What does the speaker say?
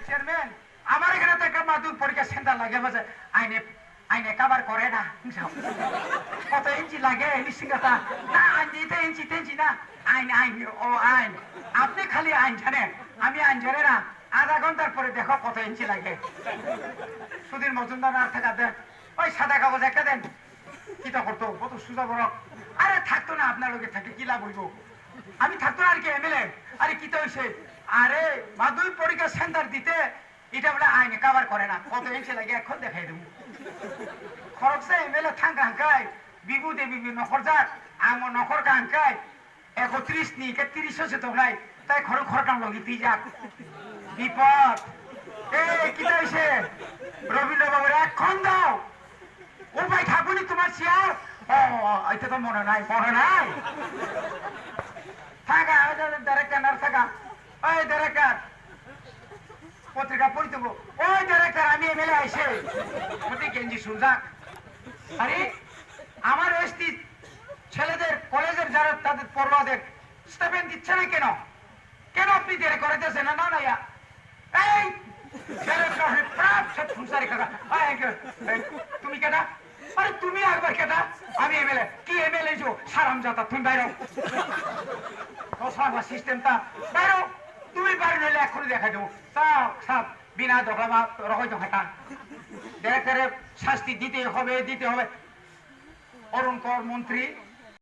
chairman আমার এখানে তো একটা মাদুর পরীক্ষা সেন্টার লাগে মাঝে আইনে আইনে কাবার করে না কত ইঞ্চি লাগে নিশ্চিন্তা না আইন দিতে ইঞ্চি টেঞ্চি না আইন আইন ও আইন আপনি খালি আইন জানেন আমি আইন জানে না আধা ঘন্টার পরে দেখো কত ইঞ্চি লাগে সুধীর মজুমদার আর থাকা দেন ওই সাদা কাগজ একটা দেন কিটা করতো কত সুজা বড় আরে থাকতো না আপনার লোকে থাকে কি লাভ হইব আমি থাকতো না আর কি এমএলএ আরে কি তো হয়েছে আরে মাদুর পরীক্ষা সেন্টার দিতে এটা বলে আইনে কাবার করে না কত ইঞ্চি লাগে এখন দেখাই দেবো খরচে এমএলএ থাঙ্কা হাঙ্কায় বিভু দেবী নখর যাক আমার নখর হাঙ্কায় 31 নি 31 হচ্ছে তো নাই তাই খরকাম লগি তুই যাক বিপদ এই কি হয়েছে রবীন্দ্রবাবুর এখন দাও ও ভাই ঠাকুরই তোমার চেয়ার ও এটা তো মনে নাই থাকা ডাইরেক্টর না থাকা ওই ডাইরেক্টর পত্রিকা পড়ি দেবো ওই ডাইরেক্টর আমি এমএলএ আইসে মধ্যে গেঞ্জি শুনজাক আরে আমার এসটি ছেলেদের কলেজের যারা তাদের পড়ুয়াদের স্টেপেন দিচ্ছে না কেন কেন আপনি দেরি করাইতেছেন না না এই তুমি কেটা আরে তুমি একবার কেটা আমি এমএলএ কি এমএলএ সারাম যাতা তুমি বাইরে সিস্টেমটা বাইরে তুমি বাইরে নইলে এখনই দেখা দেবো সব বিনা দখলা রহয় হাঁটা ডাইরেক্টরের শাস্তি দিতে হবে অরুণ কর মন্ত্রী